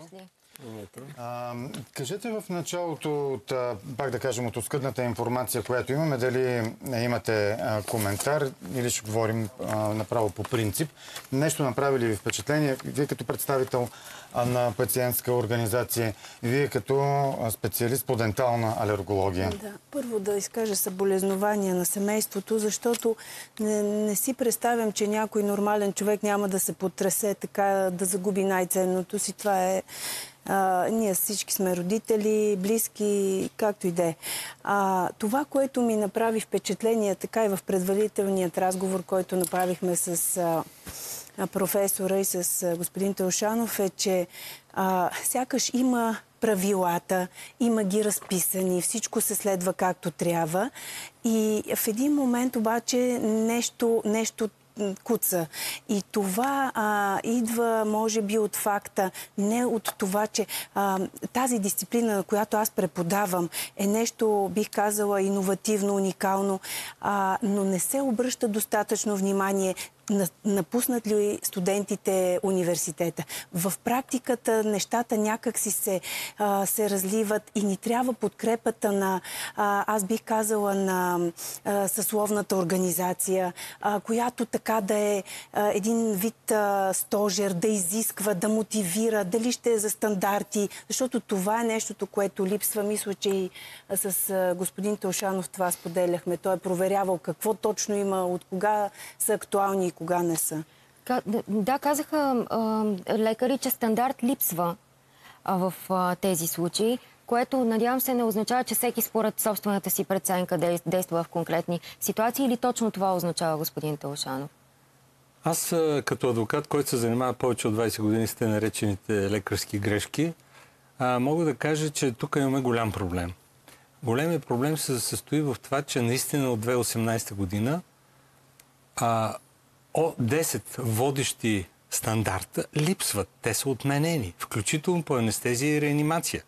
числе. Кажете в началото, пак да кажем, от оскъдната информация, която имаме, дали имате коментар или ще говорим направо по принцип. Нещо направили ви впечатление, вие като представител на пациентска организация, вие като специалист по дентална алергология? Да. Първо да изкажа съболезнования на семейството, защото не си представям, че някой нормален човек няма да се потресе така, да загуби най-ценното си. Това е... ние всички сме родители, близки, както и да е. Това, което ми направи впечатление, така и в предварителният разговор, който направихме с професора и с господин Теушанов, е, че сякаш има правилата, има ги разписани, всичко се следва както трябва. И в един момент обаче нещо куца. И това идва, може би, от факта, не от това, че тази дисциплина, която аз преподавам, е нещо, бих казала, иновативно, уникално, но не се обръща достатъчно внимание напуснат ли студентите университета. В практиката нещата някак си се разливат и ни трябва подкрепата на, аз бих казала, на съсловната организация, която така да е един вид стожер, да изисква, да мотивира, дали ще е за стандарти, защото това е нещото, което липсва. Мисля, че и с господин Теушанов това споделяхме. Той е проверявал какво точно има, от кога са актуални и кога не са. Да, казаха лекари, че стандарт липсва в тези случаи, което, надявам се, не означава, че всеки според собствената си преценка действа в конкретни ситуации, или точно това означава, господин Теушанов? Аз като адвокат, който се занимава повече от 20 години с те наречените лекарски грешки, мога да кажа, че тук имаме голям проблем. Големият проблем се състои в това, че наистина от 2018 година 10 водещи стандарта липсват. Те са отменени, включително по анестезия и реанимация.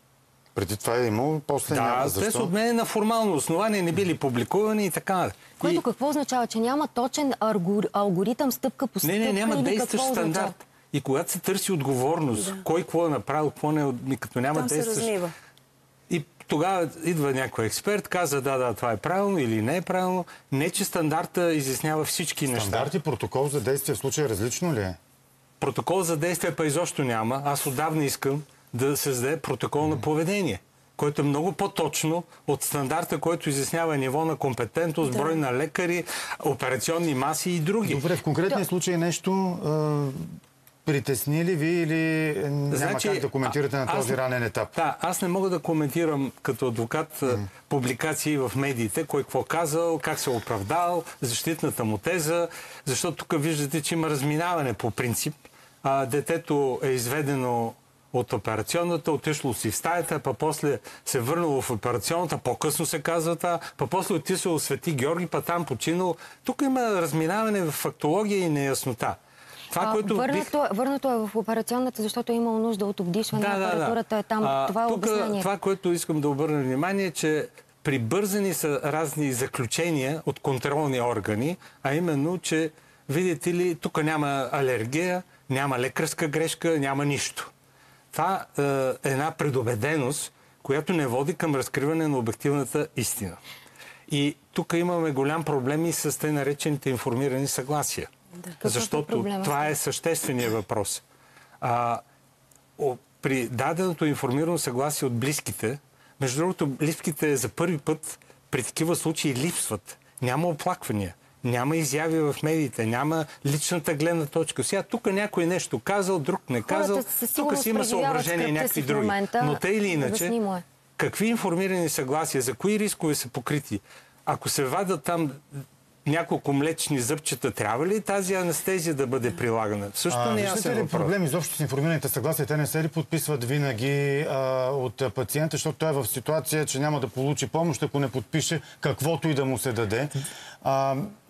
Преди това е имало, после няма. Защо? Те са отменени на формално основание, не били публикувани и така. Което какво означава? Че няма точен алгоритъм стъпка по стъпка? Не, няма действащ стандарт. И когато се търси отговорност, кой какво е направил, какво не, като няма действащ... И тогава идва някой експерт, каза да, това е правилно или не е правилно. Не, че стандарта изяснява всички неща. Стандарт и протокол за действие в случая различно ли е? Протокол за действие па изобщо няма. Аз отдавна искам да създаде протокол на поведение, който е много по-точно от стандарта, който изяснява ниво на компетентност, брой на лекари, операционни маси и други. Добре, в конкретния случай нещо... притесни ли ви или няма как да коментирате на този ранен етап? Да, аз не мога да коментирам като адвокат публикации в медиите, кой какво казал, как се оправдал, защитната му теза, защото тук виждате, че има разминаване по принцип. Детето е изведено от операционната, отишло си в стаята, па после се върнало в операционната, по-късно се казва това, па после отишло в Свети Георги, па там починало. Тук има разминаване в фактология и неяснота. Върнато е в операционната, защото е имало нужда от обдишване, апаратурата е там. Това е обяснение. Това, което искам да обърна внимание, е, че прибързани са разни заключения от контролни органи, а именно, че, видите ли, тук няма алергия, няма лекарска грешка, няма нищо. Това е една предубеденост, която не води към разкриване на обективната истина. И тук имаме голям проблем и с тъй наречените информирани съгласия. Защото това е същественият въпрос. При даденото информирано съгласие от близките, между другото, близките за първи път при такива случаи липсват. Няма оплаквания, няма изяви в медиите, няма личната гледна точка. Сега тук някой нещо казал, друг не казал, тук си има съображения и някакви други. Но те или иначе, какви информирани съгласия, за кои рискове са покрити? Ако се вадят там няколко млечни зъбчета, трябва ли тази анестезия да бъде прилагана? Също не е ясен въпрос. Проблем изобщо с информираните съгласия? Те не се ли подписват винаги от пациента, защото той е в ситуация, че няма да получи помощ, ако не подпише каквото и да му се даде.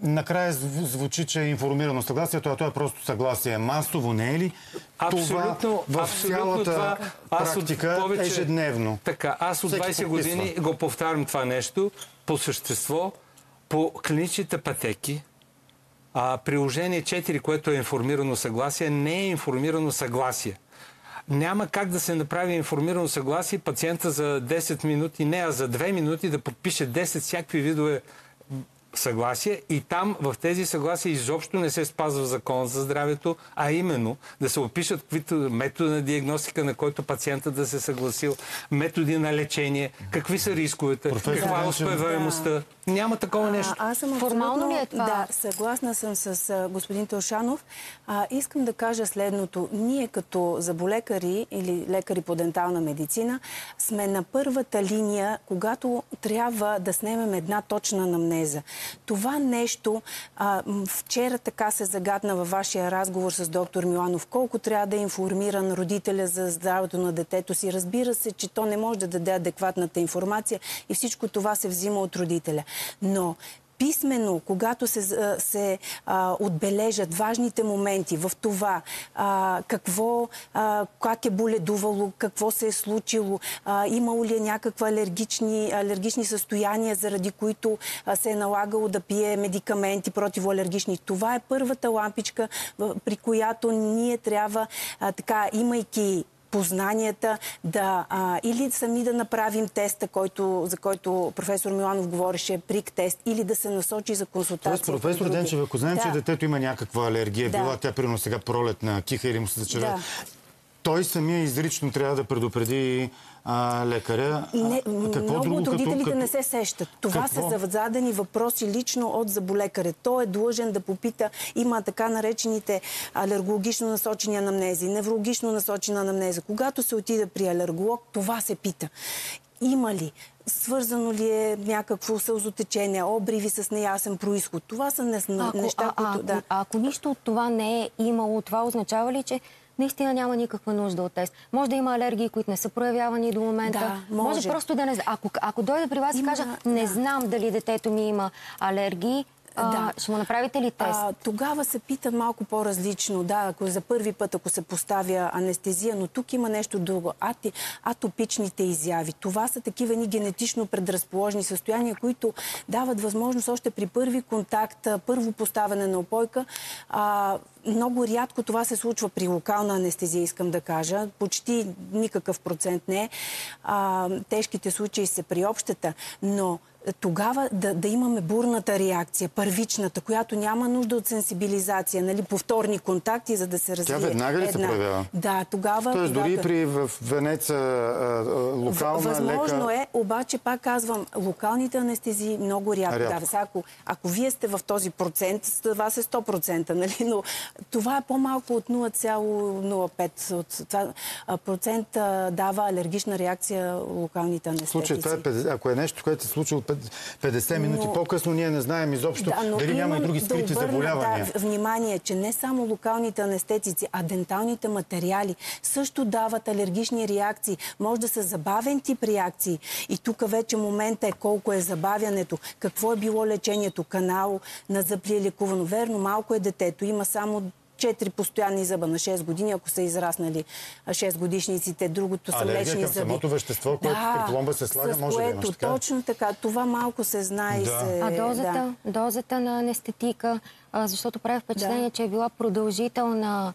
Накрая звучи, че е информирано съгласието, а то е просто съгласие. Масово не е ли? Абсолютно, това в цялата практика ежедневно. Така, аз от 20 години го повтарям това нещо по същество. По клиничните пътеки, приложение 4, което е информирано съгласие, не е информирано съгласие. Няма как да се направи информирано съгласие пациента за 10 минути, не, а за 2 минути да подпише 10 всякакви видове съгласие и там в тези съгласия изобщо не се спазва закон за здравето, а именно да се опишат каквито методи на диагностика, на който пациента да се съгласил, методи на лечение, какви са рисковете, каква е успеваемостта. Няма такова нещо. Аз съм Формално ли е това? Да, съгласна съм с господин Теушанов. Искам да кажа следното. Ние като зъболекари или лекари по дентална медицина сме на първата линия, когато трябва да снемем една точна анамнеза. Това нещо вчера така се загадна във вашия разговор с доктор Миланов. Колко трябва да е информиран родителя за здравето на детето си. Разбира се, че то не може да даде адекватната информация и всичко това се взима от родителя. Но писмено, когато се отбележат важните моменти в това как е боледувало, какво се е случило, имало ли е някаква алергични състояния, заради които се е налагало да пие медикаменти противоалергични. Това е първата лампичка, при която ние трябва, имайки познанията, или сами да направим теста, за който професор Миланов говореше, прик тест, или да се насочи за консултация. Тоест, професор Денчев, ако знаем, че детето има някаква алергия, била тя примерно сега пролетна киха или му се зачервя, той самия изрично трябва да предупреди лекаря. Много от родителите не се сещат. Това са зададени въпроси лично от зъболекаря. Той е длъжен да попита. Има така наречените алергологично насочени анамнези, неврологично насочена анамнеза. Когато се отиде при алерголог, това се пита. Има ли? Свързано ли е някакво сълзотечение, обриви с неясен произход? Това са неща, които... Ако нищо от това не е имало, това означава ли, че наистина няма никаква нужда от тест? Може да има алергии, които не са проявявани до момента. Да, може просто да не... Ако дойде при вас и кажа, не знам дали детето ми има алергии, ще му направите ли тест? Тогава се пита малко по-различно. Да, ако за първи път, ако се поставя анестезия, но тук има нещо друго. Атопичните изяви. Това са такива ни генетично предразположени състояния, които дават възможност още при първи контакт, първо поставяне на опойка. Много рядко това се случва при локална анестезия, искам да кажа. Почти никакъв процент не е. Тежките случаи са при общата, но тогава да имаме бурната реакция, първичната, която няма нужда от сенсибилизация, нали, повторни контакти, за да се развие. Тя веднага ли се проявява? Да, тогава... Тоест дори при в Венеца локална възможно е, обаче пак казвам, локалните анестезии много рядко. Да, ако вие сте в този процент, за вас е 100%, нали, но това е по-малко от 0,05%. Процент дава алергична реакция локалните анестетици. Ако е нещо, което се случва 50 минути по-късно, ние не знаем изобщо дали няма и други скрити заболявания. Внимание, че не само локалните анестетици, а денталните материали също дават алергични реакции. Може да са забавен тип реакции. И тук вече момента е колко е забавянето, какво е било лечението, канал на зъб ли е лекувано. Верно, малко е детето, има само 4 постоянни зъба на 6 години, ако са израснали 6 годишниците, другото са млечни зъби. Към самото вещество, което при пломба се слага, може да имаш така. Точно така. Това малко се знае и се... Дозата на анестетика, защото прави впечатление, че е била продължително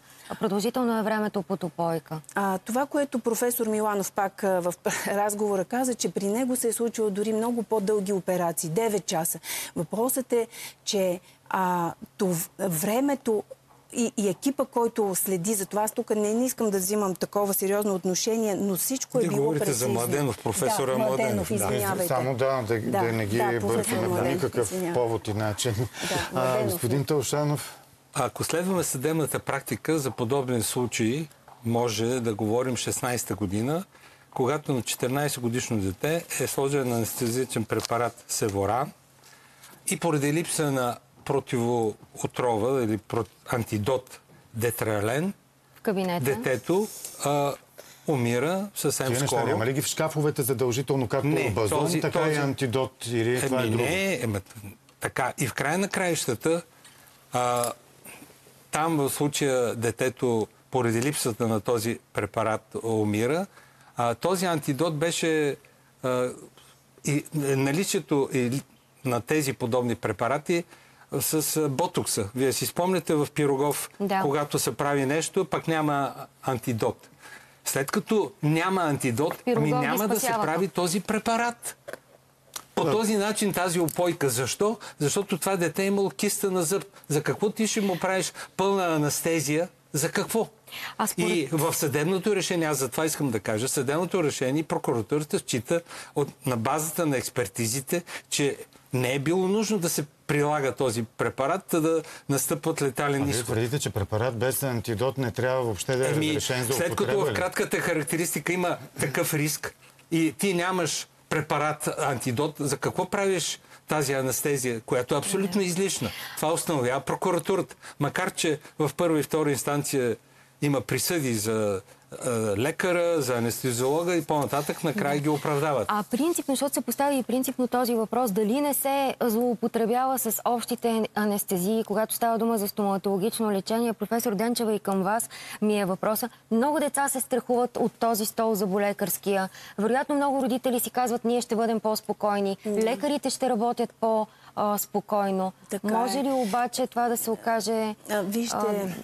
е времето под опойка. Това, което професор Миланов пак в разговора каза, че при него се е случило дори много по-дълги операции, 9 часа. Въпросът е, че времето и екипа, който следи за това, аз тук не искам да взимам такова сериозно отношение, но всичко е било прецизно. Говорите за Младенов, професора Младенов. Извинявайте. Само да не ги бъркаме по никакъв повод и начин. Господин Теушанов. Ако следваме съдебната практика за подобни случаи, може да говорим 16-та година, когато на 14-годишно дете е сложен анестезиичен препарат Севоран и поради липса на противоотрова или антидот детраелен, в кабинета детето умира съвсем скоро. Няма ли ги в шкафовете задължително, както базон, така и антидот? Или това е друго? Така. И в края на краищата, там в случая детето поради липсата на този препарат умира. Този антидот беше наличието на тези подобни препарати с ботокса. Вие си спомняте в Пирогов, когато се прави нещо, пък няма антидот. След като няма антидот, Пирогов ги няма да се спасяваха. прави този препарат. По този начин тази опойка. Защо? Защото това дете е имало киста на зъб. За какво ти ще му правиш пълна анестезия? За какво? И в съдебното решение, аз за това искам да кажа, съдебното решение прокуратурата счита на базата на експертизите, че не е било нужно да се прилага този препарат, да настъпват летален изход. Вие твърдите, че препарат без антидот не трябва въобще да е разрешен за употреба? След като в кратката характеристика има такъв риск и ти нямаш препарат антидот, за какво правиш тази анестезия, която е абсолютно излишна? Това установява прокуратурата. Макар че в първа и втора инстанция има присъди за лекара, за анестезиолога и по-нататък накрая ги оправдават. А принципно, защото се постави и принципно този въпрос, дали не се злоупотребява с общите анестезии, когато става дума за стоматологично лечение. Професор Денчева, и към вас ми е въпроса. Много деца се страхуват от този стол зъболекарския. Вероятно много родители си казват, ние ще бъдем по-спокойни. Лекарите ще работят по-спокойно. Може ли обаче това да се окаже... Вижте...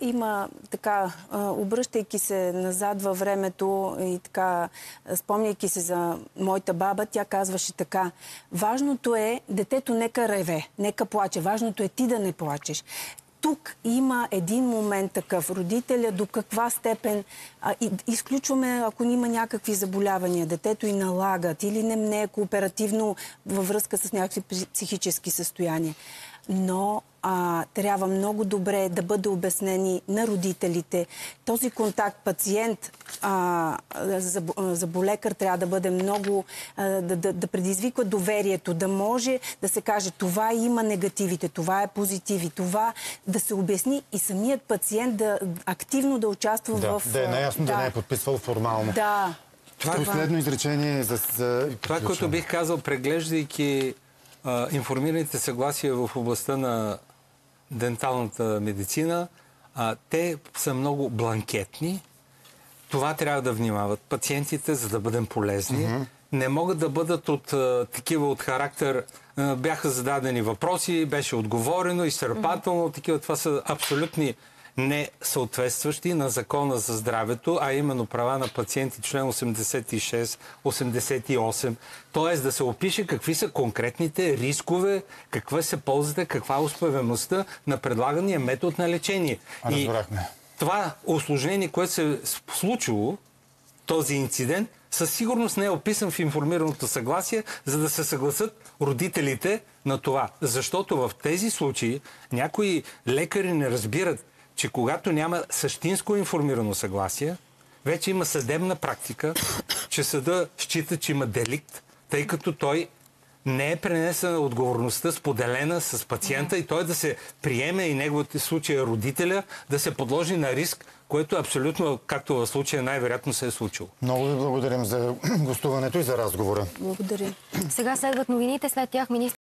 има така, обръщайки се назад във времето и така, спомняйки се за моята баба, тя казваше така: важното е детето нека реве, нека плаче, важното е ти да не плачеш. Тук има един момент такъв. Родителя до каква степен изключваме, ако има някакви заболявания, детето и налагат или не е кооперативно във връзка с някакви психически състояния. Но трябва много добре да бъде обяснени на родителите. Този контакт пациент заболекар трябва да бъде много, да предизвиква доверието, да може да се каже това има негативите, това е позитиви, това да се обясни и самият пациент да активно да участва в... Да е наясно, да не е подписвал формално. Да. Последно изречение за... Това, което бих казал, преглеждайки информираните съгласия в областта на денталната медицина, те са много бланкетни. Това трябва да внимават пациентите, за да бъдем полезни. Не могат да бъдат такива от характер. Бяха зададени въпроси, беше отговорено, изчерпателно. Такива, това са абсолютни несъответстващи на Закона за здравето, а именно права на пациенти, член 86, 88. Т.е. да се опише какви са конкретните рискове, каква се ползата, каква е успеваемостта на предлагания метод на лечение. Разбрахме. И това усложнение, което се е случило, този инцидент, със сигурност не е описан в информираното съгласие, за да се съгласат родителите на това. Защото в тези случаи някои лекари не разбират, че когато няма същинско информирано съгласие, вече има съдебна практика, че съда счита, че има деликт, тъй като той не е пренесена отговорността споделена с пациента и той да се приеме и неговите случая родителя да се подложи на риск, което абсолютно, както в случая най-вероятно се е случило. Много ви благодарим за гостуването и за разговора. Благодаря. Сега следват новините, след тях министър